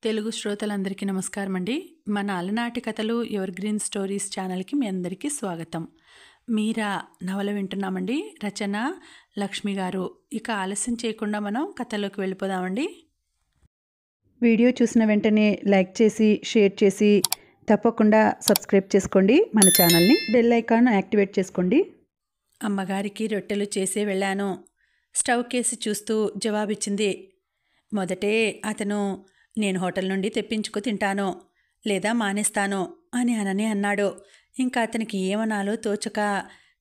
తెలుగు శ్రోతలందరికీ నమస్కారం అండి. మన అలనాటి కథలు ఎవర్ గ్రీన్ స్టోరీస్ ఛానల్కి మీ అందరికీ స్వాగతం. మీరా నవల వింటున్నామండి. రచన లక్ష్మి గారు. ఇక ఆలస్యం చేయకుండా మనం కథలోకి వెళ్ళిపోదామండి. వీడియో చూసిన వెంటనే లైక్ చేసి షేర్ చేసి తప్పకుండా సబ్స్క్రైబ్ చేసుకోండి మన ఛానల్ని. బెల్ ఐకాన్ యాక్టివేట్ చేసుకోండి. అమ్మగారికి రొట్టెలు చేసే వెళ్ళాను. స్టవ్ కేసి చూస్తూ జవాబిచ్చింది. మొదటే అతను నేను హోటల్ నుండి తెప్పించుకు తింటాను లేదా మానేస్తాను అని అన్నాడు. ఇంకా అతనికి ఏమనాలో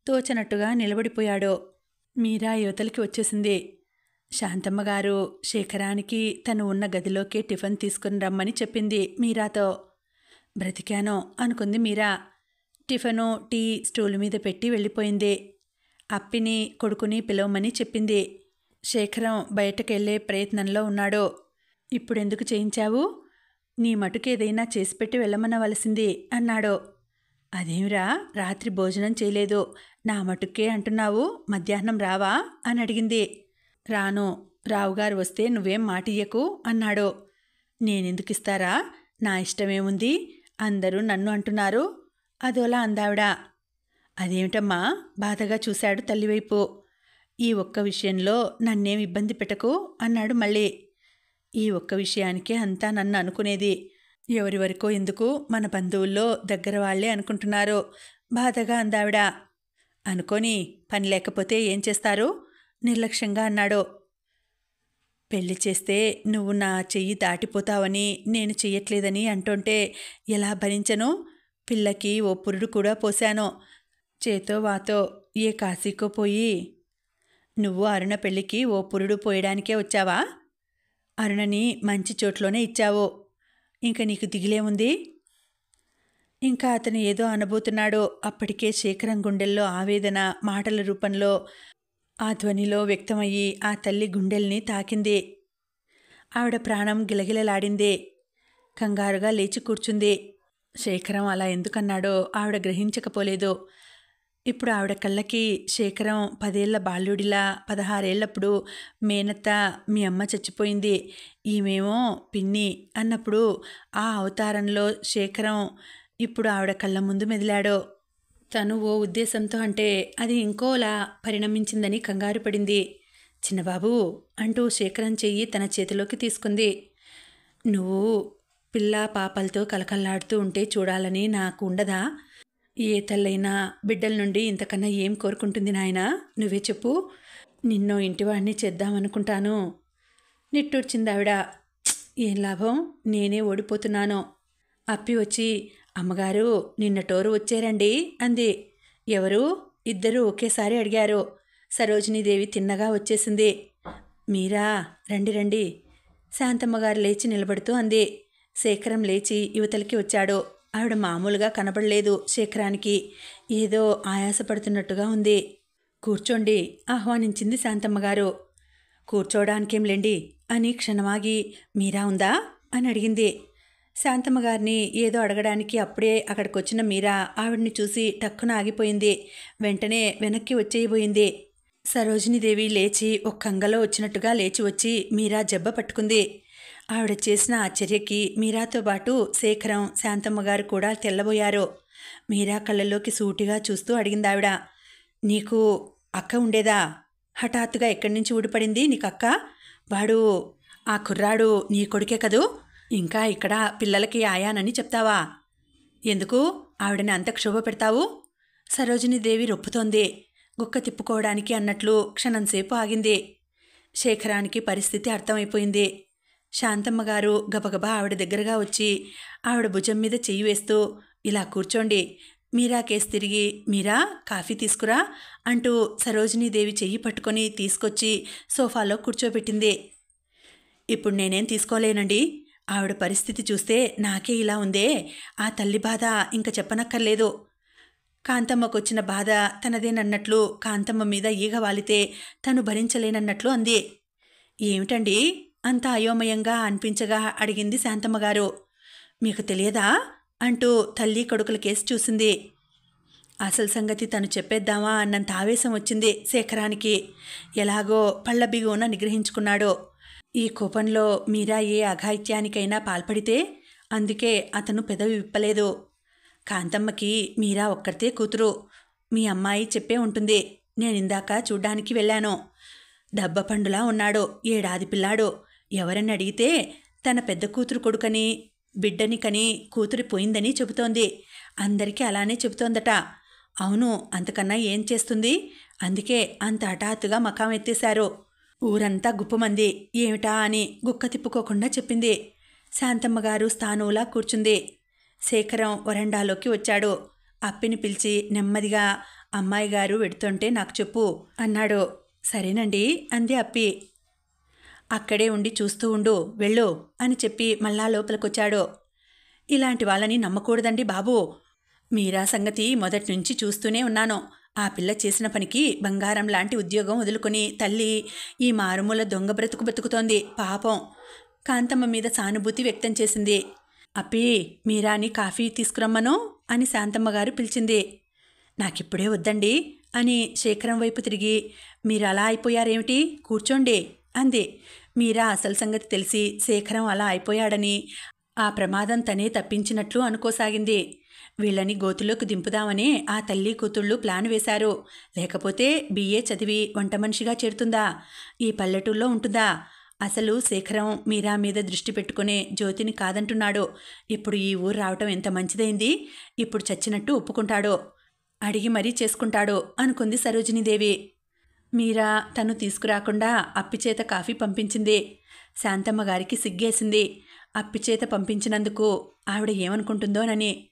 తోచనట్టుగా నిలబడిపోయాడు. మీరా యువతలకి వచ్చేసింది. శాంతమ్మ గారు శేఖరానికి తను ఉన్న గదిలోకే టిఫిన్ తీసుకుని రమ్మని చెప్పింది మీరాతో. బ్రతికాను అనుకుంది మీరా. టిఫిను టీ స్టూల్ మీద పెట్టి వెళ్ళిపోయింది. అప్పిని కొడుకుని పిలవమని చెప్పింది. శేఖరం బయటకెళ్లే ప్రయత్నంలో ఉన్నాడు. ఇప్పుడెందుకు చేయించావు? నీ మటుకేదైనా చేసిపెట్టి వెళ్ళమనవలసింది అన్నాడు. అదేమిరా, రాత్రి భోజనం చేయలేదు, నా మటుకే అంటున్నావు, మధ్యాహ్నం రావా అని అడిగింది. రాను, రావుగారు వస్తే నువ్వేం మాటియ్యకు అన్నాడు. నేనెందుకిస్తారా, నా ఇష్టమేముంది, అందరూ నన్ను అంటున్నారు అదోలా అందావిడ. అదేమిటమ్మా, బాధగా చూశాడు తల్లివైపు. ఈ ఒక్క విషయంలో నన్నేం ఇబ్బంది పెట్టకు అన్నాడు మళ్ళీ. ఈ ఒక్క విషయానికే అంతా నన్ను అనుకునేది. ఎవరి వరకో ఎందుకు, మన బంధువుల్లో దగ్గర వాళ్లే అనుకుంటున్నారు బాధగా అందావిడ. అనుకొని పని లేకపోతే ఏం చేస్తారు నిర్లక్ష్యంగా అన్నాడు. పెళ్లి చేస్తే నువ్వు నా చెయ్యి దాటిపోతావని, నేను చెయ్యట్లేదని అంటుంటే ఎలా భరించను? పిల్లకి ఓ పురుడు కూడా పోశాను, చేతో వాతో ఏ కాశీకో పోయి. నువ్వు అరుణ పెళ్ళికి ఓ పురుడు పోయడానికే వచ్చావా? అరుణని మంచి చోట్లోనే ఇచ్చావు, ఇంక నీకు దిగిలేముంది? ఇంకా అతను ఏదో అనబోతున్నాడు. అప్పటికే శేఖరం గుండెల్లో ఆవేదన మాటల రూపంలో ఆ ధ్వనిలో వ్యక్తమయ్యి ఆ తల్లి గుండెల్ని తాకింది. ఆవిడ ప్రాణం గిలగిలలాడింది. కంగారుగా లేచి కూర్చుంది. శేఖరం అలా ఎందుకన్నాడో ఆవిడ గ్రహించకపోలేదు. ఇప్పుడు ఆవిడ కళ్ళకి శేఖరం 10 ఏళ్ల బాలుడిలా, 16 ఏళ్లప్పుడు మేనత్త మీ అమ్మ చచ్చిపోయింది, ఈమెమో పిన్ని అన్నప్పుడు ఆ అవతారంలో శేఖరం ఇప్పుడు ఆవిడ కళ్ళ ముందు మెదిలాడు. తను ఓ ఉద్దేశంతో అంటే అది ఇంకోలా పరిణమించిందని కంగారు పడింది. చిన్నబాబు అంటూ శేఖరం చెయ్యి తన చేతిలోకి తీసుకుంది. నువ్వు పిల్ల పాపలతో కలకల్లాడుతూ ఉంటే చూడాలని నాకు ఉండదా? ఏ తల్లైనా బిడ్డల నుండి ఇంతకన్నా ఏం కోరుకుంటుంది నాయనా, నువ్వే చెప్పు. నిన్నో ఇంటివాడిని చేద్దామనుకుంటాను నిట్టూర్చిందావిడ. ఏం లాభం, నేనే ఓడిపోతున్నాను. అప్పి వచ్చి అమ్మగారు నిన్నటోరు వచ్చారండి అంది. ఎవరు? ఇద్దరూ ఒకేసారి అడిగారు. సరోజినీదేవి తిన్నగా వచ్చేసింది. మీరా, రండి రండి శాంతమ్మగారు లేచి నిలబడుతూ అంది. శేఖరం లేచి యువతలకి వచ్చాడు. ఆవిడ మామూలుగా కనబడలేదు శేఖరానికి. ఏదో ఆయాసపడుతున్నట్టుగా ఉంది. కూర్చోండి ఆహ్వానించింది శాంతమ్మగారు. కూర్చోడానికేంలేండి అని క్షణమాగి మీరా ఉందా అని అడిగింది. శాంతమ్మగారిని ఏదో అడగడానికి అప్పుడే అక్కడికొచ్చిన మీరా ఆవిడ్ని చూసి టక్కున ఆగిపోయింది. వెంటనే వెనక్కి వచ్చేయబోయింది. సరోజినీదేవి లేచి ఒక్కంగలో వచ్చినట్టుగా లేచి వచ్చి మీరా జబ్బ పట్టుకుంది. ఆవిడ చేసిన ఆ చర్యకి మీరాతో పాటు శేఖరం, శాంతమ్మగారు కూడా తెల్లబోయారు. మీరా కళ్ళలోకి సూటిగా చూస్తూ అడిగిందావిడ. నీకు అక్క ఉండేదా? హఠాత్తుగా ఎక్కడి నుంచి ఊడిపడింది నీకు అక్క? వాడు ఆ కుర్రాడు నీ కొడుకే కదూ? ఇంకా ఇక్కడ పిల్లలకి ఆయానని చెప్తావా? ఎందుకు ఆవిడని అంత క్షోభ పెడతావు? సరోజినీదేవి రొప్పుతోంది. గుక్క తిప్పుకోవడానికి అన్నట్లు క్షణంసేపు ఆగింది. శేఖరానికి పరిస్థితి అర్థమైపోయింది. శాంతమ్మగారు గబగబా ఆవిడ దగ్గరగా వచ్చి ఆవిడ భుజం మీద చెయ్యి వేస్తూ ఇలా కూర్చోండి, మీరా కేసు తిరిగి మీరా కాఫీ తీసుకురా అంటూ సరోజినీదేవి చెయ్యి పట్టుకొని తీసుకొచ్చి సోఫాలో కూర్చోబెట్టింది. ఇప్పుడు నేనేం తీసుకోలేనండి, ఆవిడ పరిస్థితి చూస్తే నాకే ఇలా ఉందే, ఆ తల్లి బాధ ఇంక చెప్పనక్కర్లేదు. కాంతమ్మకొచ్చిన బాధ తనదేనన్నట్లు కాంతమ్మ మీద ఈగ వాలితే తను భరించలేనన్నట్లు అంది. ఏమిటండి అంత అయోమయంగా అనిపించగా అడిగింది శాంతమ్మగారు. మీకు తెలియదా అంటూ తల్లి కొడుకుల కేసు చూసింది. అసలు సంగతి తను చెప్పేద్దామా అన్నంత ఆవేశం వచ్చింది శేఖరానికి. ఎలాగో పళ్ళ బిగువున నిగ్రహించుకున్నాడు. ఈ కోపంలో మీరా ఏ అఘాయిత్యానికైనా పాల్పడితే అందుకే అతను పెదవి విప్పలేదు. కాంతమ్మకి మీరా ఒక్కరితే కూతురు. మీ అమ్మాయి చెప్పే ఉంటుంది. నేనిందాక చూడ్డానికి వెళ్ళాను. దబ్బపండులా ఉన్నాడు, ఏడాది పిల్లాడు. ఎవరని అడిగితే తన పెద్ద కూతురు కొడుకని, బిడ్డని కని కూతురి పోయిందని చెబుతోంది. అందరికీ అలానే చెబుతోందట. అవును, అంతకన్నా ఏం చేస్తుంది? అందుకే అంత హఠాత్తుగా మకాం ఎత్తేశారు. ఊరంతా గుప్పమంది. ఏమిటా అని గుక్క తిప్పుకోకుండా చెప్పింది. శాంతమ్మగారు స్థానువులా కూర్చుంది. శేఖరం వరండాలోకి వచ్చాడు. అప్పిని పిలిచి నెమ్మదిగా అమ్మాయి గారు వెడుతుంటే నాకు చెప్పు అన్నాడు. సరేనండి అంది అప్పి. అక్కడే ఉండి చూస్తూ ఉండు, వెళ్ళు అని చెప్పి మళ్ళా లోపలికొచ్చాడు. ఇలాంటి వాళ్ళని నమ్మకూడదండి బాబూ. మీరా సంగతి మొదటి నుంచి చూస్తూనే ఉన్నాను. ఆ పిల్ల చేసిన పనికి బంగారం లాంటి ఉద్యోగం వదులుకొని తల్లి ఈ మారుమూల దొంగ బ్రతుకు బతుకుతోంది పాపం. కాంతమ్మ మీద సానుభూతి వ్యక్తం చేసింది. అప్పి, మీరాని కాఫీ తీసుకురమ్మను అని శాంతమ్మగారు పిలిచింది. నాకిప్పుడే వద్దండి అని శేఖరం వైపు తిరిగి, మీరు అలా అయిపోయారేమిటి, కూర్చోండి అంది. మీరా అసలు సంగతి తెలిసి శేఖరం అలా అయిపోయాడని, ఆ ప్రమాదం తనే తప్పించినట్లు అనుకోసాగింది. వీళ్ళని గోతులోకి దింపుదామని ఆ తల్లి కూతుళ్ళు ప్లాన్ వేశారు. లేకపోతే బిఏ చదివి వంట మనిషిగా చేరుతుందా? ఈ పల్లెటూళ్ళలో ఉంటుందా? అసలు శేఖరం మీరా మీద దృష్టి పెట్టుకునే జ్యోతిని కాదంటున్నాడు. ఇప్పుడు ఈ ఊరు రావటం ఎంత మంచిదైంది. ఇప్పుడు చచ్చినట్టు ఒప్పుకుంటాడు. అడిగి మరీ చేసుకుంటాడు అనుకుంది సరోజినీదేవి. మీరా తను తీసుకురాకుండా అప్పిచేత కాఫీ పంపించింది. శాంతమ్మగారికి సిగ్గేసింది. అప్పిచేత పంపించినందుకు ఆవిడ ఏమనుకుంటుందోనని.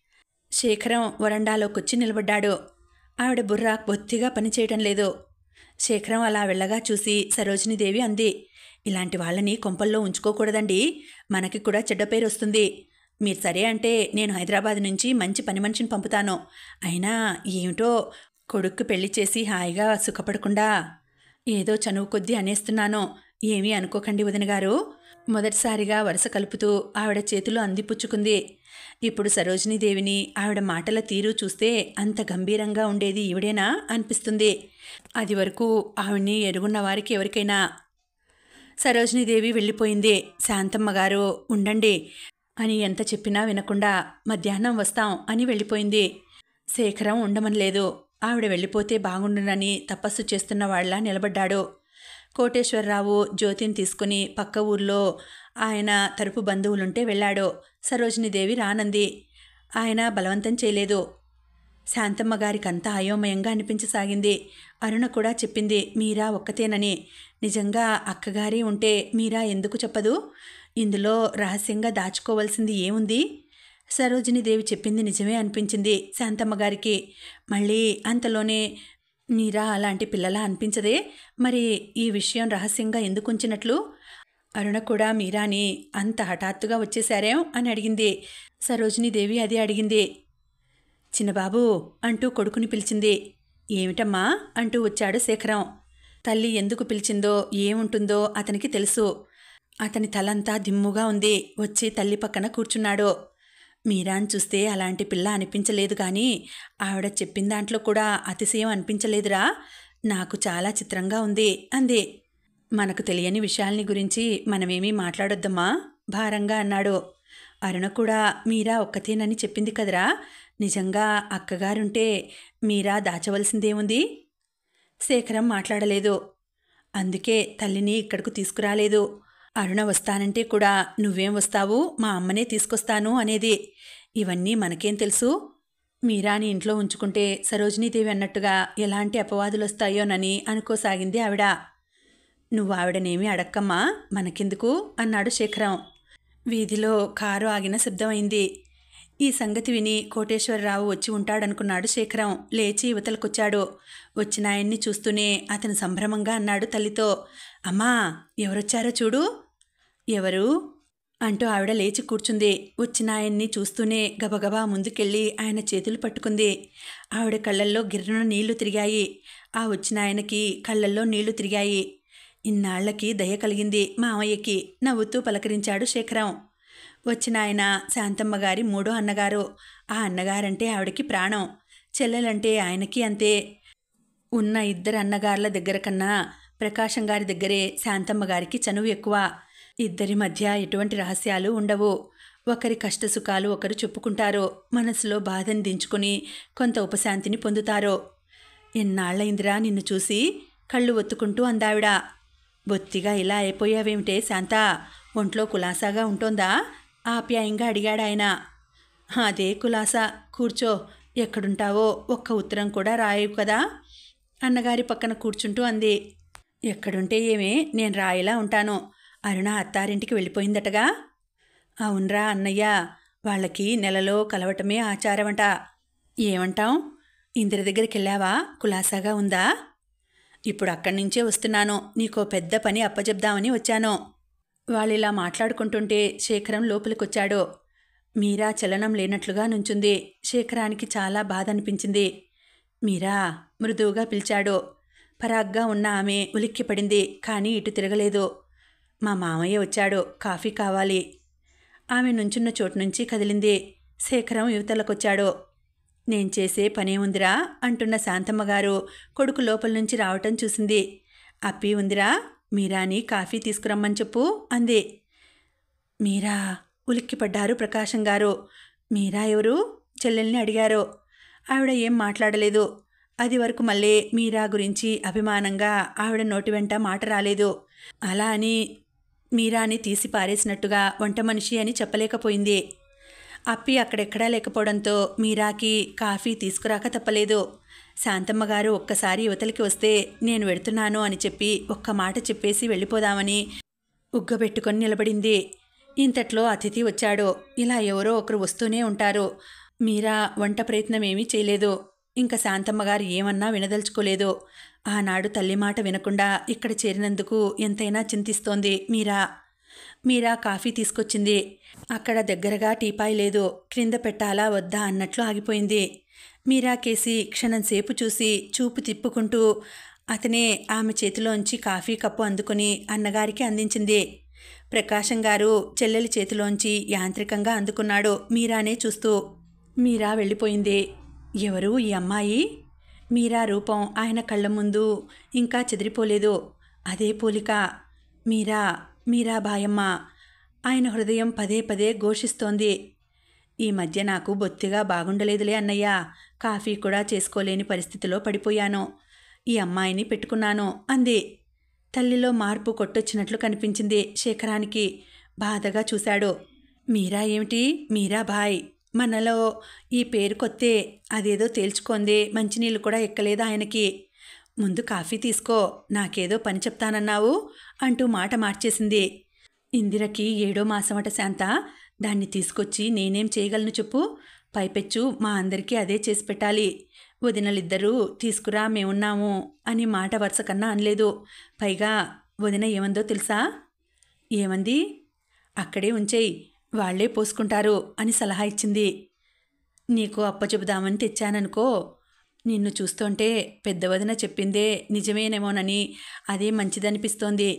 శేఖరం వరండాలోకొచ్చి నిలబడ్డాడు. ఆవిడ బుర్ర బొత్తిగా పనిచేయటం లేదు. శేఖరం అలా వెళ్ళగా చూసి సరోజినీదేవి అంది, ఇలాంటి వాళ్ళని కొంపల్లో ఉంచుకోకూడదండి. మనకి కూడా చెడ్డ పేరు వస్తుంది. మీరు సరే అంటే నేను హైదరాబాద్ నుంచి మంచి పని మనిషిని పంపుతాను. అయినా ఏమిటో కొడుక్కు పెళ్లి చేసి హాయిగా సుఖపడకుండా ఏదో చనువు కొద్దీ అనేస్తున్నాను. ఏమీ అనుకోకండి వదినగారు. మొదటిసారిగా వరుస కలుపుతూ ఆవిడ చేతిలో అందిపుచ్చుకుంది. ఇప్పుడు సరోజినీదేవిని ఆవిడ మాటల తీరు చూస్తే అంత గంభీరంగా ఉండేది ఈవిడేనా అనిపిస్తుంది. అది వరకు ఆవిడ్ని ఎరుగున్న వారికి ఎవరికైనా. సరోజినీదేవి వెళ్ళిపోయింది. శాంతమ్మగారు ఉండండి అని ఎంత చెప్పినా వినకుండా మధ్యాహ్నం వస్తాం అని వెళ్ళిపోయింది. శేఖరం ఉండమనలేదు. ఆవిడ వెళ్ళిపోతే బాగుండునని తపస్సు చేస్తున్న వాళ్ళ నిలబడ్డాడు. కోటేశ్వరరావు జ్యోతిని తీసుకుని పక్క ఊర్లో ఆయన తరపు బంధువులుంటే వెళ్ళాడు. సరోజినీదేవి రానంది. ఆయన బలవంతం చేయలేదు. శాంతమ్మగారికంతా అయోమయంగా అనిపించసాగింది. అరుణ కూడా చెప్పింది మీరా ఒక్కతేనని. నిజంగా అక్కగారి ఉంటే మీరా ఎందుకు చెప్పదు? ఇందులో రహస్యంగా దాచుకోవాల్సింది ఏముంది? సరోజినీదేవి చెప్పింది నిజమే అనిపించింది శాంతమ్మగారికి. మళ్ళీ అంతలోనే మీరా అలాంటి పిల్లలా అనిపించదే. మరి ఈ విషయం రహస్యంగా ఎందుకు ఉంచినట్లు? అరుణ కూడా మీరాని అంత హఠాత్తుగా వచ్చేశారేం అని అడిగింది. సరోజినీదేవి అదే అడిగింది. చిన్నబాబు అంటూ కొడుకుని పిలిచింది. ఏమిటమ్మా అంటూ వచ్చాడు శేఖరం. తల్లి ఎందుకు పిలిచిందో ఏముంటుందో అతనికి తెలుసు. అతని తలంతా దిమ్ముగా ఉంది. వచ్చి తల్లి పక్కన కూర్చున్నాడు. మీరాని చూస్తే అలాంటి పిల్ల అనిపించలేదు కానీ ఆవిడ చెప్పిన దాంట్లో కూడా అతిశయం అనిపించలేదురా. నాకు చాలా చిత్రంగా ఉంది అంది. మనకు తెలియని విషయాల్ని గురించి మనమేమీ మాట్లాడొద్దమ్మా భారంగా అన్నాడు. అరుణ కూడా మీరా ఒక్కతేనని చెప్పింది కదరా. నిజంగా అక్కగారుంటే మీరా దాచవలసిందేముంది? శేఖరం మాట్లాడలేదు. అందుకే తల్లిని ఇక్కడకు తీసుకురాలేదు. అరుణ వస్తానంటే కూడా నువ్వేం వస్తావు, మా అమ్మనే తీసుకొస్తాను అనేది. ఇవన్నీ మనకేం తెలుసు? మీరాని ఇంట్లో ఉంచుకుంటే సరోజినీదేవి అన్నట్టుగా ఎలాంటి అపవాదులు వస్తాయోనని అనుకోసాగింది ఆవిడ. నువ్వు ఆవిడనేమీ అడక్కమ్మా, మనకెందుకు అన్నాడు శేఖరం. వీధిలో కారు ఆగిన శబ్దమైంది. ఈ సంగతి విని కోటేశ్వరరావు వచ్చి ఉంటాడనుకున్నాడు శేఖరం. లేచి యువతలకొచ్చాడు. వచ్చిన ఆయన్ని చూస్తూనే అతను సంభ్రమంగా అన్నాడు తల్లితో, అమ్మా ఎవరొచ్చారో చూడు. ఎవరు అంటూ ఆవిడ లేచి కూర్చుంది. వచ్చిన ఆయన్ని చూస్తూనే గబగబా ముందుకెళ్ళి ఆయన చేతులు పట్టుకుంది. ఆవిడ కళ్ళల్లో గిర్రున నీళ్లు తిరిగాయి. ఆ వచ్చిన ఆయనకి కళ్ళల్లో నీళ్లు తిరిగాయి. ఇన్నాళ్లకి దయ కలిగింది మామయ్యకి. నవ్వుతూ పలకరించాడు శేఖరం. వచ్చిన ఆయన శాంతమ్మగారి మూడో అన్నగారు. ఆ అన్నగారంటే ఆవిడకి ప్రాణం. చెల్లెలంటే ఆయనకి అంతే. ఉన్న ఇద్దరు అన్నగార్ల దగ్గర కన్నా ప్రకాశం గారి దగ్గరే శాంతమ్మగారికి చనువు ఎక్కువ. ఇద్దరి మధ్య ఎటువంటి రహస్యాలు ఉండవు. ఒకరి కష్టసుఖాలు ఒకరు చెప్పుకుంటారు. మనసులో బాధని దించుకుని కొంత ఉపశాంతిని పొందుతారు. ఎన్నాళ్ళైందిరా నిన్ను చూసి, కళ్ళు ఒత్తుకుంటూ అందావిడ. బొత్తిగా ఇలా అయిపోయావేమిటే శాంత, ఒంట్లో కులాసాగా ఉంటోందా? ఆప్యాయంగా అడిగాడాయన. అదే కులాసా, కూర్చో, ఎక్కడుంటావో ఒక్క ఉత్తరం కూడా రాయవు కదా అన్నగారి పక్కన కూర్చుంటూ అంది. ఎక్కడుంటే ఏమే, నేను రాయిలా ఉంటాను. అరుణ అత్తారింటికి వెళ్ళిపోయిందటగా. అవునరా అన్నయ్య, వాళ్ళకి నెలలో కలవటమే ఆచారమంట. ఏమంటాం? ఇందిర దగ్గరికి వెళ్ళావా? కులాసాగా ఉందా? ఇప్పుడు అక్కడి నుంచే వస్తున్నాను. నీకో పెద్ద పని అప్పచెప్దామని వచ్చాను. వాళ్ళిలా మాట్లాడుకుంటుంటే శేఖరం లోపలికొచ్చాడు. మీరా చలనం లేనట్లుగా నుంచుంది. శేఖరానికి చాలా బాధ అనిపించింది. మీరా మృదువుగా పిలిచాడు. పరాగ్గా ఉన్న ఆమె ఉలిక్కిపడింది, కానీ ఇటు తిరగలేదు. మా మామయ్య వచ్చాడు, కాఫీ కావాలి. ఆమె నుంచున్న చోటు నుంచి కదిలింది. శేఖరం యువతలకొచ్చాడు. నేను చేసే పనేముందిరా అంటున్న శాంతమ్మగారు కొడుకు లోపల నుంచి రావటం చూసింది. అప్పి ఉందిరా, మీరాని కాఫీ తీసుకురమ్మని చెప్పు అంది. మీరా? ఉలిక్కిపడ్డారు ప్రకాశం గారు. మీరా ఎవరు? చెల్లెల్ని అడిగారు. ఆవిడ ఏం మాట్లాడలేదు. అది వరకు మళ్ళీ మీరా గురించి అభిమానంగా ఆవిడ నోటి వెంట మాట రాలేదు. అలా అని మీరాని తీసి పారేసినట్టుగా వంట మనిషి అని చెప్పలేకపోయింది. అప్పి అక్కడెక్కడా లేకపోవడంతో మీరాకి కాఫీ తీసుకురాక తప్పలేదు. శాంతమ్మగారు ఒక్కసారి యువతలకి వస్తే నేను వెడుతున్నాను అని చెప్పి ఒక్క మాట చెప్పేసి వెళ్ళిపోదామని ఉగ్గబెట్టుకొని నిలబడింది. ఇంతట్లో అతిథి వచ్చాడు. ఇలా ఎవరో ఒకరు వస్తూనే ఉంటారు. మీరా వంట ప్రయత్నం ఏమీ చేయలేదు. ఇంకా శాంతమ్మగారు ఏమన్నా వినదలుచుకోలేదు. ఆనాడు తల్లి మాట వినకుండా ఇక్కడ చేరినందుకు ఎంతైనా చింతిస్తోంది మీరా కాఫీ తీసుకొచ్చింది. అక్కడ దగ్గరగా టీపాయ్ లేదు. క్రింద పెట్టాలా వద్దా అన్నట్లు ఆగిపోయింది. మీరా కేసి క్షణంసేపు చూసి చూపు తిప్పుకుంటూ అతనే ఆమె చేతిలోంచి కాఫీ కప్పు అందుకుని అన్నగారికి అందించింది. ప్రకాశం గారు చెల్లెలి చేతిలోంచి యాంత్రికంగా అందుకున్నాడు, మీరానే చూస్తూ. మీరా వెళ్ళిపోయింది. ఎవరు ఈ అమ్మాయి? మీరా రూపం ఆయన కళ్ళ ముందు ఇంకా చెదిరిపోలేదు. అదే పోలిక. మీరా బాయమ్మ. ఆయన హృదయం పదే పదే ఘోషిస్తోంది. ఈ మధ్య నాకు బొత్తిగా బాగుండలేదులే అన్నయ్య. కాఫీ కూడా చేసుకోలేని పరిస్థితిలో పడిపోయాను. ఈ అమ్మాయిని పెట్టుకున్నాను అంది. తల్లిలో మార్పు కొట్టొచ్చినట్లు కనిపించింది శేఖరానికి. బాధగా చూశాడు. మీరా ఏమిటి? మీరాబాయ్. మనలో ఈ పేరు కొత్తే. అదేదో తేల్చుకోందే. మంచినీళ్ళు కూడా ఎక్కలేదు ఆయనకి. ముందు కాఫీ తీసుకో, నాకేదో పని చెప్తానన్నావు అంటూ మాట మార్చేసింది. ఇందిరకి 7వ మాసమట శాంత. దాన్ని తీసుకొచ్చి నేనేం చేయగలను చెప్పు? పైపెచ్చు మా అందరికీ అదే చేసి పెట్టాలి. వదినలిద్దరూ తీసుకురా మేమున్నాము అని మాట వరుస కన్నా అనలేదు. పైగా వదిన ఏమందో తెలుసా? ఏమంది? అక్కడే ఉంచేయి, వాళ్లే పోసుకుంటారు అని సలహా ఇచ్చింది. నీకు అప్పచెబుదామని తెచ్చాననుకో. నిన్ను చూస్తుంటే పెద్ద వదిన చెప్పిందే నిజమేనేమోనని అదే మంచిదనిపిస్తోంది.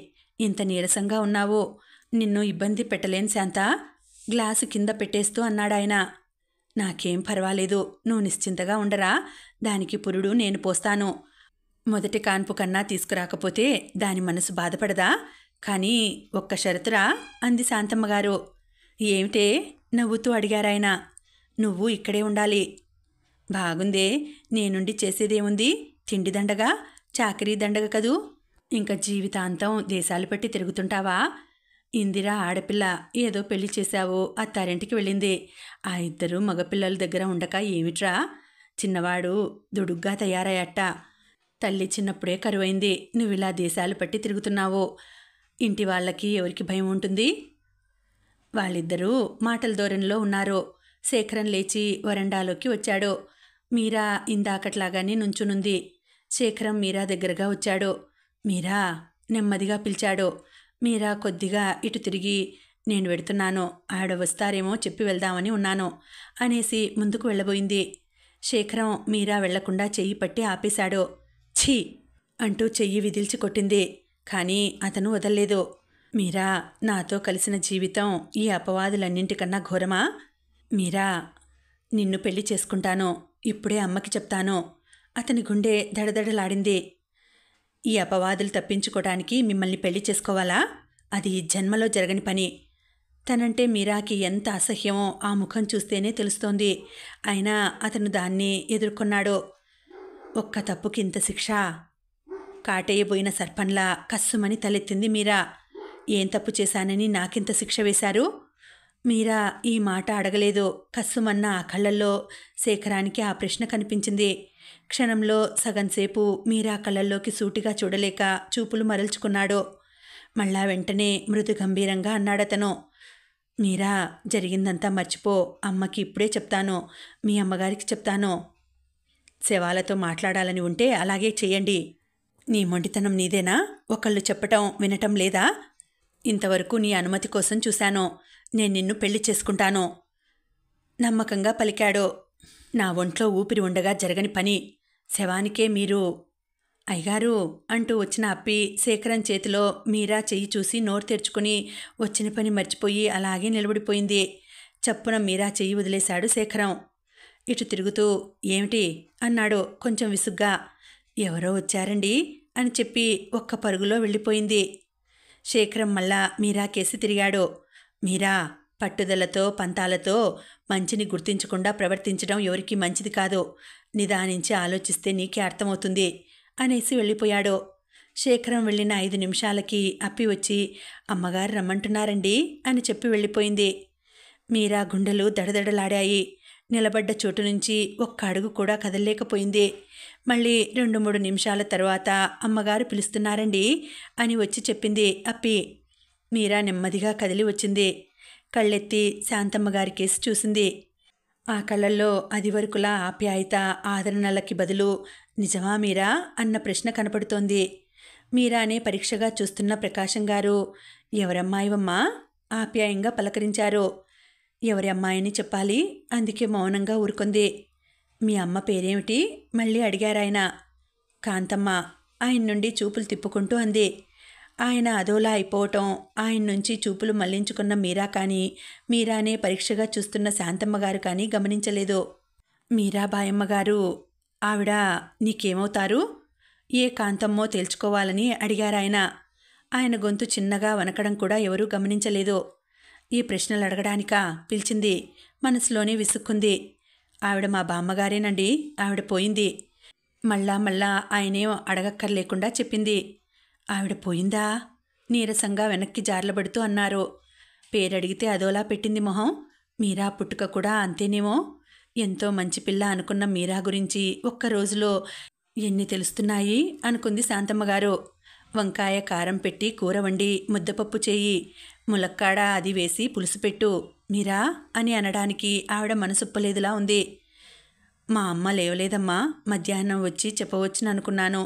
ఇంత నీరసంగా ఉన్నావు. నిన్ను ఇబ్బంది పెట్టలేను శాంత. గ్లాసు కింద పెట్టేస్తూ అన్నాడాయన. నాకేం పర్వాలేదు, నువ్వు నిశ్చింతగా ఉండరా. దానికి పురుడు నేను పోస్తాను. మొదటి కాన్పు కన్నా తీసుకురాకపోతే దాని మనసు బాధపడదా? కానీ ఒక్క షరతురా అంది శాంతమ్మగారు. ఏమిటే? నవ్వుతూ అడిగారాయన. నువ్వు ఇక్కడే ఉండాలి. బాగుందే, నేనుండి చేసేదేముంది? తిండి దండగా, చాకరీ దండగ కదూ. ఇంకా జీవితాంతం దేశాలు పెట్టి తిరుగుతుంటావా? ఇందిరా ఆడపిల్ల, ఏదో పెళ్లి చేశావు, అత్తారింటికి వెళ్ళింది. ఆ ఇద్దరు మగపిల్లల దగ్గర ఉండక ఏమిట్రా? చిన్నవాడు దుడుగ్గా తయారయ్యట. తల్లి చిన్నప్పుడే కరువైంది. నువ్విలా దేశాలు పట్టి తిరుగుతున్నావు. ఇంటి వాళ్ళకి ఎవరికి భయం ఉంటుంది? వాళ్ళిద్దరూ మాటల ధోరణిలో ఉన్నారు. శేఖరం లేచి వరండాలోకి వచ్చాడు. మీరా ఇందాకట్లాగానే నుంచునుంది. శేఖరం మీరా దగ్గరగా వచ్చాడు. మీరా నెమ్మదిగా పిలిచాడు. మీరా కొద్దిగా ఇటు తిరిగి, నేను వెడుతున్నాను, ఆడ వస్తారేమో చెప్పి వెళ్దామని ఉన్నాను అనేసి ముందుకు వెళ్ళబోయింది. శేఖరం మీరా వెళ్లకుండా చెయ్యి పట్టి ఆపేశాడు. ఛీ అంటూ చెయ్యి విదిల్చి కొట్టింది. కానీ అతను వదల్లేదు. మీరా, నాతో కలిసిన జీవితం ఈ అపవాదులన్నింటికన్నా ఘోరమా? మీరా, నిన్ను పెళ్లి చేసుకుంటాను. ఇప్పుడే అమ్మకి చెప్తాను. అతని గుండె దడదడలాడింది. ఈ అపవాదులు తప్పించుకోవడానికి మిమ్మల్ని పెళ్లి చేసుకోవాలా? అది జన్మలో జరగని పని. తనంటే మీరాకి ఎంత అసహ్యమో ఆ ముఖం చూస్తేనే తెలుస్తోంది. అయినా అతను దాన్ని ఎదుర్కొన్నాడు. ఒక్క తప్పుకి ఇంత శిక్ష? కాటేయబోయిన సర్పంలా కస్సుమని తలెత్తింది మీరా. ఏం తప్పు చేశానని నాకింత శిక్ష వేశారు? మీరా ఈ మాట అడగలేదు. కస్సుమన్న ఆ కళ్ళల్లో శేఖరానికి ఆ ప్రశ్న కనిపించింది. క్షణంలో సగంసేపు మీరా కళ్ళల్లోకి సూటిగా చూడలేక చూపులు మరల్చుకున్నాడు. మళ్ళా వెంటనే మృదు గంభీరంగా అన్నాడతను. మీరా, జరిగిందంతా మర్చిపో. అమ్మకి ఇప్పుడే చెప్తాను, మీ అమ్మగారికి చెప్తాను. శవాలతో మాట్లాడాలని ఉంటే అలాగే చెయ్యండి. నీ మొండితనం నీదేనా? ఒకళ్ళు చెప్పటం వినటం లేదా? ఇంతవరకు నీ అనుమతి కోసం చూశాను. నేను నిన్ను పెళ్లి చేసుకుంటాను నమ్మకంగా పలికాడు. నా ఒంట్లో ఊపిరి ఉండగా జరగని పని. శవానికే మీరు. అయ్యగారు అంటూ వచ్చిన అప్పి శేఖరం చేతిలో మీరా చెయ్యి చూసి నోరు తెరుచుకుని వచ్చిన పని మర్చిపోయి అలాగే నిలబడిపోయింది. చప్పున మీరా చెయ్యి వదిలేశాడు శేఖరం. ఇటు తిరుగుతూ ఏమిటి అన్నాడు కొంచెం విసుగ్గా. ఎవరో వచ్చారండి అని చెప్పి ఒక్క పరుగులో వెళ్ళిపోయింది. శేఖరం మళ్ళా మీరా కేసి తిరిగాడు. మీరా, పట్టుదలతో పంతాలతో మంచిని గుర్తించకుండా ప్రవర్తించడం ఎవరికీ మంచిది కాదు. నిదానించి ఆలోచిస్తే నీకే అర్థమవుతుంది అనేసి వెళ్ళిపోయాడు. శేఖరం వెళ్ళిన 5 నిమిషాలకి అప్పి వచ్చి అమ్మగారు రమ్మంటున్నారండి అని చెప్పి వెళ్ళిపోయింది. మీరా గుండెలు దడదడలాడాయి. నిలబడ్డ చోటు నుంచి ఒక్క అడుగు కూడా కదలలేకపోయింది. మళ్ళీ 2-3 నిమిషాల తర్వాత అమ్మగారు పిలుస్తున్నారండి అని వచ్చి చెప్పింది అప్పి. మీరా నెమ్మదిగా కదిలి వచ్చింది. కళ్ళెత్తి శాంతమ్మగారి కేసి చూసింది. ఆ కళ్ళల్లో అదివరకులా ఆప్యాయత, ఆదరణలకి బదులు నిజమా మీరా అన్న ప్రశ్న కనపడుతోంది. మీరానే పరీక్షగా చూస్తున్న ప్రకాశం గారు ఎవరమ్మాయివమ్మా ఆప్యాయంగా పలకరించారు. ఎవరి అమ్మాయిని చెప్పాలి, అందుకే మౌనంగా ఊరుకుంది. మీ అమ్మ పేరేమిటి మళ్ళీ అడిగారాయన. కాంతమ్మ. ఆయన నుండి చూపులు తిప్పుకుంటూ అంది. ఆయన అదోలా అయిపోవటం, ఆయన నుంచి చూపులు మళ్లించుకున్న మీరా కానీ, మీరానే పరీక్షగా చూస్తున్న శాంతమ్మగారు కానీ గమనించలేదు. మీరా బాయమ్మగారు ఆవిడ నీకేమవుతారు? ఏ కాంతమ్మో తేల్చుకోవాలని అడిగారాయన. ఆయన గొంతు చిన్నగా వనకడం కూడా ఎవరూ గమనించలేదు. ఈ ప్రశ్నలు అడగడానికా పిలిచింది? మనసులోనే విసుక్కుంది. ఆవిడ మా బామ్మగారేనండి, ఆవిడ పోయింది. మళ్ళా ఆయనేం అడగక్కర్లేకుండా చెప్పింది. ఆవిడ పోయిందా? నీరసంగా వెనక్కి జార్లబడుతూ అన్నారు. పేరడిగితే అదోలా పెట్టింది మొహం. మీరా పుట్టుక కూడా అంతేనేమో. ఎంతో మంచి పిల్ల అనుకున్న మీరా గురించి ఒక్క రోజులో ఎన్ని తెలుస్తున్నాయి అనుకుంది శాంతమ్మగారు. వంకాయ కారం పెట్టి కూర వండి ముద్దపప్పు చేయి, ములక్కాడ అది వేసి పులుసు పెట్టు మీరా అని అనడానికి ఆవిడ మనసొప్పలేదులా ఉంది. మా అమ్మ లేవలేదమ్మా. మధ్యాహ్నం వచ్చి చెప్పవచ్చుననుకున్నాను.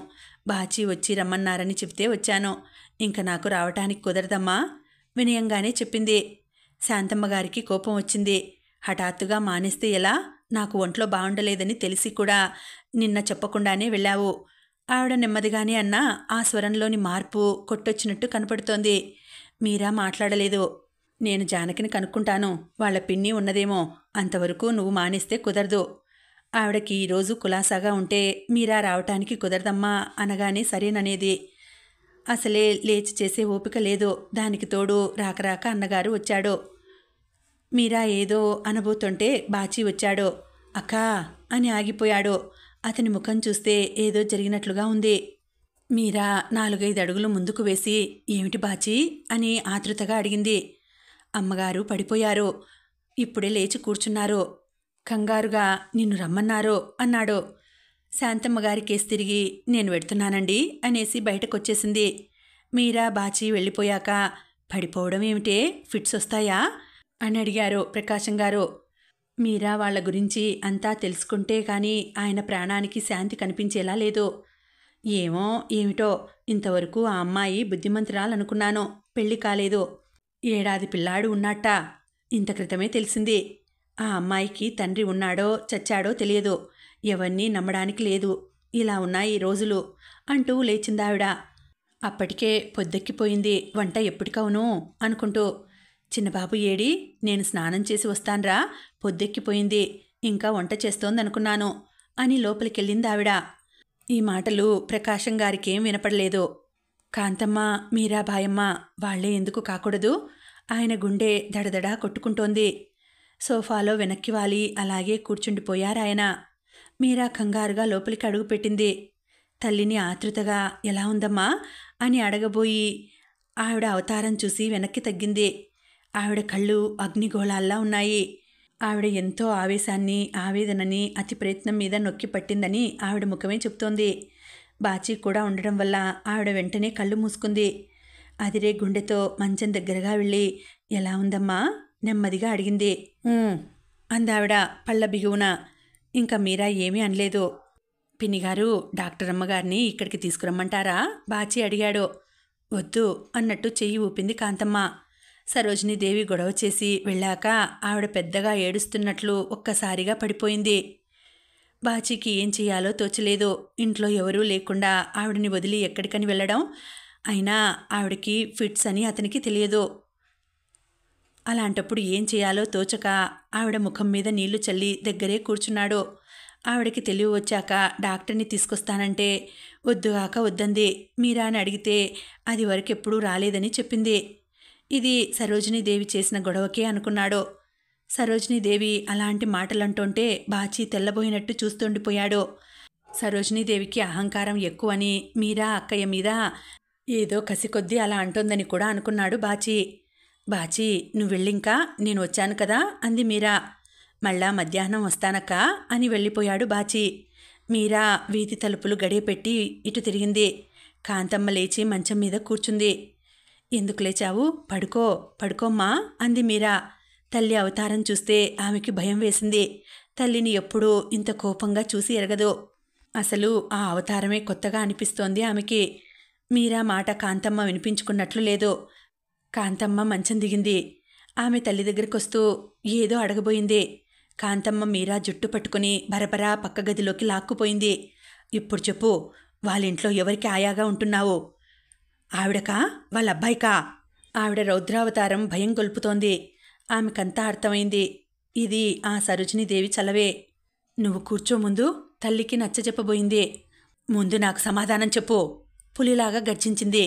బాచి వచ్చి రమ్మన్నారని చెప్తే వచ్చాను. ఇంక నాకు రావటానికి కుదరదమ్మా వినయంగానే చెప్పింది. శాంతమ్మగారికి కోపం వచ్చింది. హఠాత్తుగా మానేస్తే ఎలా? నాకు ఒంట్లో బాగుండలేదని తెలిసి కూడా నిన్న చెప్పకుండానే వెళ్ళావు. ఆవిడ నెమ్మదిగానే అన్నా ఆ స్వరంలోని మార్పు కొట్టొచ్చినట్టు కనపడుతోంది. మీరా మాట్లాడలేదు. నేను జానకిని కనుక్కుంటాను, వాళ్ళ పిన్ని ఉన్నదేమో. అంతవరకు నువ్వు మానేస్తే కుదరదు. ఆవిడకి ఈరోజు కులాసాగా ఉంటే మీరా రావటానికి కుదరదమ్మా అనగానే సరేననేది. అసలే లేచి చేసే ఓపిక లేదు. దానికి తోడు రాకరాక అన్నగారు వచ్చాడు. మీరా ఏదో అనబోతుంటే బాచి వచ్చాడు. అక్కా అని ఆగిపోయాడు. అతని ముఖం చూస్తే ఏదో జరిగినట్లుగా ఉంది. మీరా 4-5 అడుగులు ముందుకు వేసి ఏమిటి బాచి అని ఆతృతగా అడిగింది. అమ్మగారు పడిపోయారు. ఇప్పుడే లేచి కూర్చున్నారు. కంగారుగా నిన్ను రమ్మన్నారు అన్నాడు. శాంతమ్మగారి కేసు తిరిగి నేను వెడుతున్నానండి అనేసి బయటకొచ్చేసింది. మీరా బాచి వెళ్ళిపోయాక పడిపోవడం ఏమిటే, ఫిట్స్ వస్తాయా అని అడిగారు ప్రకాశం గారు. మీరా వాళ్ళ గురించి అంతా తెలుసుకుంటే కానీ ఆయన ప్రాణానికి శాంతి కనిపించేలా లేదు. ఏమో ఏమిటో, ఇంతవరకు ఆ అమ్మాయి బుద్ధిమంతురాలనుకున్నాను. పెళ్లి కాలేదు. 7 ఏడాది పిల్లాడు ఉన్నట్ట ఇంత క్రితమే తెలిసింది. ఆ అమ్మాయికి తండ్రి ఉన్నాడో చచ్చాడో తెలియదు. ఎవరినీ నమ్మడానికి లేదు. ఇలా ఉన్నాయి రోజులు అంటూ లేచిందావిడ. అప్పటికే పొద్దెక్కిపోయింది. వంట ఎప్పటికవును అనుకుంటూ. చిన్నబాబు ఏడి? నేను స్నానం చేసి వస్తాన్రా, పొద్దెక్కిపోయింది, ఇంకా వంట చేస్తోందనుకున్నాను అని లోపలికెళ్ళిందావిడ. ఈ మాటలు ప్రకాశం గారికేం వినపడలేదు. కాంతమ్మ, మీరా, బాయమ్మ వాళ్లే ఎందుకు కాకూడదు? ఆయన గుండె దడదడా కొట్టుకుంటోంది. సోఫాలో వెనక్కి వాలి అలాగే కూర్చుండిపోయారాయన. మీరా కంగారుగా లోపలికి అడుగుపెట్టింది. తల్లిని ఆతృతగా ఎలా ఉందమ్మా అని అడగబోయి ఆవిడ అవతారం చూసి వెనక్కి తగ్గింది. ఆవిడ కళ్ళు అగ్నిగోళాల్లా ఉన్నాయి. ఆవిడ ఎంతో ఆవేశాన్ని, ఆవేదనని అతి ప్రయత్నం మీద నొక్కి పట్టిందని ఆవిడ ముఖమే చెప్తోంది. బాచీ కూడా ఉండడం వల్ల ఆవిడ వెంటనే కళ్ళు మూసుకుంది. అదిరే గుండెతో మంచం దగ్గరగా వెళ్ళి ఎలా ఉందమ్మా నెమ్మదిగా అడిగింది. అందావిడ పళ్ళ బిగువున. ఇంకా మీరా ఏమీ అనలేదు. పిన్నిగారు, డాక్టర్ అమ్మగారిని ఇక్కడికి తీసుకురమ్మంటారా? బాచీ అడిగాడు. వద్దు అన్నట్టు చెయ్యి ఊపింది కాంతమ్మ. సరోజినీదేవి గొడవ చేసి వెళ్ళాక ఆవిడ పెద్దగా ఏడుస్తున్నట్లు ఒక్కసారిగా పడిపోయింది. బాచీకి ఏం చెయ్యాలో తోచలేదు. ఇంట్లో ఎవరూ లేకుండా ఆవిడని వదిలి ఎక్కడికని వెళ్ళడం? అయినా ఆవిడకి ఫిట్స్ అని అతనికి తెలియదు. అలాంటప్పుడు ఏం చేయాలో తోచక ఆవిడ ముఖం మీద నీళ్లు చల్లి దగ్గరే కూర్చున్నాడు. ఆవిడకి తెలివి వచ్చాక డాక్టర్ని తీసుకొస్తానంటే వద్దుగాక వద్దంది. మీరా అని అడిగితే అది వరకెప్పుడూ రాలేదని చెప్పింది. ఇది సరోజినీదేవి చేసిన గొడవకే అనుకున్నాడు. సరోజినీదేవి అలాంటి మాటలంటుంటే బాచీ తెల్లబోయినట్టు చూస్తుండిపోయాడు. సరోజినీదేవికి అహంకారం ఎక్కువని మీరా అక్కయ్య మీద ఏదో కసికొద్దీ అలా అంటోందని కూడా అనుకున్నాడు బాచీ. బాచీ, నువ్వు వెళ్ళింకా నేను వచ్చాను కదా అంది మీరా. మళ్ళా మధ్యాహ్నం వస్తానక్క అని వెళ్ళిపోయాడు బాచీ. మీరా వీధి తలుపులు గడియపెట్టి ఇటు తిరిగింది. కాంతమ్మ లేచి మంచం మీద కూర్చుంది. ఎందుకు లేచావు? పడుకోమ్మా అంది మీరా. తల్లి అవతారం చూస్తే ఆమెకి భయం వేసింది. తల్లిని ఎప్పుడూ ఇంత కోపంగా చూసి ఎరగదు. అసలు ఆ అవతారమే కొత్తగా అనిపిస్తోంది ఆమెకి. మీరా మాట కాంతమ్మ వినిపించుకున్నట్లు లేదు. కాంతమ్మ మంచం దిగింది. ఆమె తల్లి దగ్గరకొస్తూ ఏదో అడగబోయింది. కాంతమ్మ మీరా జుట్టు పట్టుకుని బరబరా పక్క గదిలోకి లాక్కుపోయింది. ఇప్పుడు చెప్పు, వాళ్ళింట్లో ఎవరికి ఆయాగా ఉంటున్నావు? ఆవిడకా వాళ్ళ అబ్బాయికా? ఆవిడ రౌద్రావతారం భయం గొల్పుతోంది. ఆమెకంతా అర్థమైంది. ఇది ఆ సరోజినీదేవి చలవే. నువ్వు కూర్చో ముందు తల్లికి నచ్చజెప్పబోయింది. ముందు నాకు సమాధానం చెప్పు పులిలాగా గర్జించింది.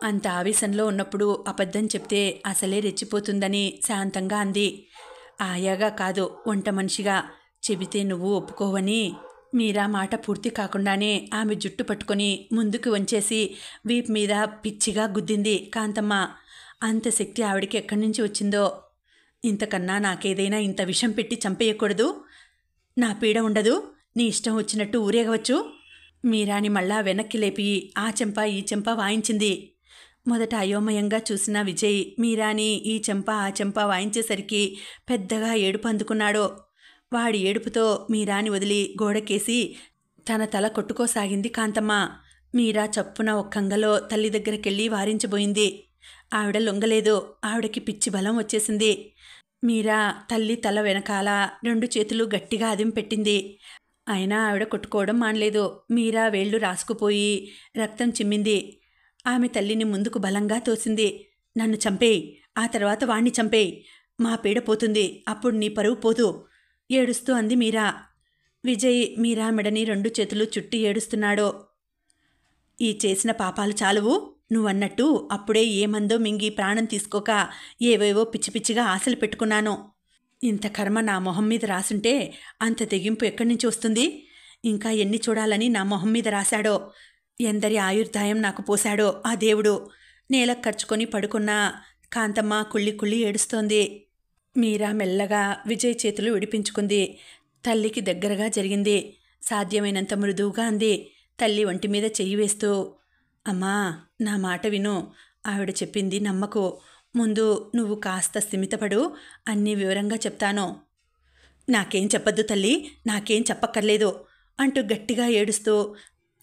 అంత ఆవేశంలో ఉన్నప్పుడు అబద్ధం చెప్తే అసలే రెచ్చిపోతుందని శాంతంగా అంది. ఆయాగా కాదు, వంట మనిషిగా. చెబితే నువ్వు ఒప్పుకోవని. మీరా మాట పూర్తి కాకుండానే ఆమె జుట్టు పట్టుకొని ముందుకు వంచేసి వీపు మీద పిచ్చిగా గుద్దింది కాంతమ్మ. అంత శక్తి ఆవిడికి ఎక్కడి నుంచి వచ్చిందో. ఇంతకన్నా నాకేదైనా ఇంత విషం పెట్టి చంపేయకూడదు. నా పీడ ఉండదు. నీ ఇష్టం వచ్చినట్టు ఊరేగవచ్చు. మీరాని మళ్ళా వెనక్కి లేపి ఆ చెంప ఈ చెంప వాయించింది. మొదట అయోమయంగా చూసిన విజయ్ మీరాని ఈ చెంప ఆ చెంప వాయించేసరికి పెద్దగా ఏడుపు అందుకున్నాడు. వాడి ఏడుపుతో మీరాని వదిలి గోడకేసి తన తల కొట్టుకోసాగింది కాంతమ్మ. మీరా చప్పున ఒక్కంగలో తల్లి దగ్గరకెళ్ళి వారించబోయింది. ఆవిడ లొంగలేదు. ఆవిడకి పిచ్చి బలం వచ్చేసింది. మీరా తల్లి తల వెనకాల 2 చేతులు గట్టిగా అదింపెట్టింది. అయినా ఆవిడ కొట్టుకోవడం మానలేదు. మీరా వేళ్లు రాసుకుపోయి రక్తం చిమ్మింది. ఆమె తల్లిని ముందుకు బలంగా తోసింది. నన్ను చంపేయి, ఆ తర్వాత వాణ్ణి చంపేయి. మా పీడ పోతుంది. అప్పుడు నీ పరువు పోదు ఏడుస్తూ అంది మీరా. విజయ్ మీరా మెడని 2 చేతులు చుట్టి ఏడుస్తున్నాడు. ఈ చేసిన పాపాలు చాలువు. నువ్వన్నట్టు అప్పుడే ఏమందో మింగి ప్రాణం తీసుకోక ఏవేవో పిచ్చి పిచ్చిగా ఆశలు పెట్టుకున్నాను. ఇంత కర్మ నా మొహం మీద రాసుంటే అంత తెగింపు ఎక్కడి నుంచి వస్తుంది? ఇంకా ఎన్ని చూడాలని నా మొహం మీద రాశాడో. ఎందరి ఆయుర్దాయం నాకు పోశాడో ఆ దేవుడు. నేలకు ఖర్చుకొని పడుకున్న కాంతమ్మ కుళ్ళి కుళ్ళి ఏడుస్తోంది. మీరా మెల్లగా విజయ్ చేతులు విడిపించుకుంది. తల్లికి దగ్గరగా జరిగింది. సాధ్యమైనంత మృదువుగా అంది. తల్లి ఒంటి మీద చెయ్యి వేస్తూ, అమ్మా నా మాట విను. ఆవిడ చెప్పింది నమ్మకు. ముందు నువ్వు కాస్త స్థిమితపడు. అన్నీ వివరంగా చెప్తాను. నాకేం చెప్పద్దు తల్లి, నాకేం చెప్పక్కర్లేదు అంటూ గట్టిగా ఏడుస్తూ,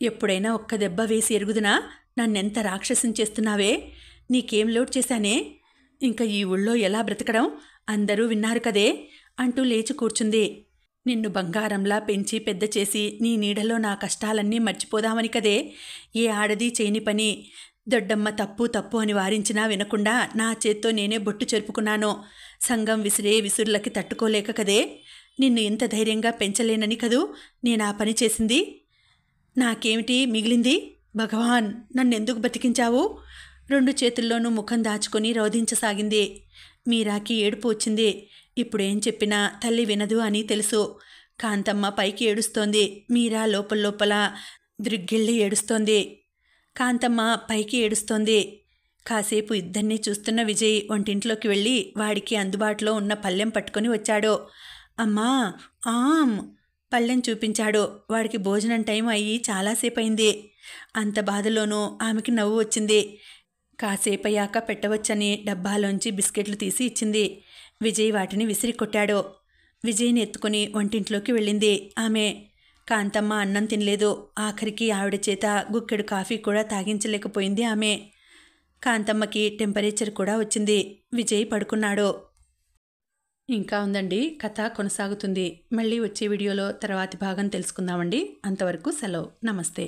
ఎప్పుడైనా ఒక్క దెబ్బ వేసి ఎరుగుదునా? నన్నెంత రాక్షసం చేస్తున్నావే? నీకేం లోటు చేశానే? ఇంకా ఈ ఊళ్ళో ఎలా బ్రతకడం? అందరూ విన్నారు కదే అంటూ లేచి కూర్చుంది. నిన్ను బంగారంలా పెంచి పెద్ద చేసి నీ నీడలో నా కష్టాలన్నీ మర్చిపోదామని కదే ఏ ఆడది చేయని పని. దొడ్డమ్మ తప్పు తప్పు అని వారించినా వినకుండా నా చేత్తో నేనే బొట్టు చెరుపుకున్నాను. సంగం విసిరే విసురులకి తట్టుకోలేక కదే నిన్ను ఇంత ధైర్యంగా పెంచలేనని కదూ నేనా పని చేసింది. నాకేమిటి మిగిలింది? భగవాన్, నన్నెందుకు బతికించావు? 2 చేతుల్లోనూ ముఖం దాచుకొని రోధించసాగింది. మీరాకి ఏడుపు వచ్చింది. ఇప్పుడేం చెప్పినా తల్లి వినదు అని తెలుసు. కాంతమ్మ పైకి ఏడుస్తోంది. మీరా లోపల ద్రిగ్గిళ్ళి ఏడుస్తోంది. కాంతమ్మ పైకి ఏడుస్తోంది. కాసేపు ఇద్దరినీ చూస్తున్న విజయ్ వంటింట్లోకి వెళ్ళి వాడికి అందుబాటులో ఉన్న పళ్ళెం పట్టుకొని వచ్చాడు. అమ్మా, ఆమ్ పళ్ళెం చూపించాడు. వాడికి భోజనం టైం అయ్యి చాలాసేపయింది. అంత బాధలోనూ ఆమెకి నవ్వు వచ్చింది. కాసేపయ్యాక పెట్టవచ్చని డబ్బాలోంచి బిస్కెట్లు తీసి ఇచ్చింది. విజయ్ వాటిని విసిరి కొట్టాడు. విజయ్ని ఎత్తుకుని వంటింట్లోకి వెళ్ళింది ఆమె. కాంతమ్మ అన్నం తినలేదు. ఆఖరికి ఆవిడ చేత గుక్కెడు కాఫీ కూడా తాగించలేకపోయింది ఆమె. కాంతమ్మకి టెంపరేచర్ కూడా వచ్చింది. విజయ్ పడుకున్నాడు. ఇంకా ఉందండి, కథ కొనసాగుతుంది. మళ్ళీ వచ్చే వీడియోలో తర్వాతి భాగం తెలుసుకుందామండి. అంతవరకు సెలవు. నమస్తే.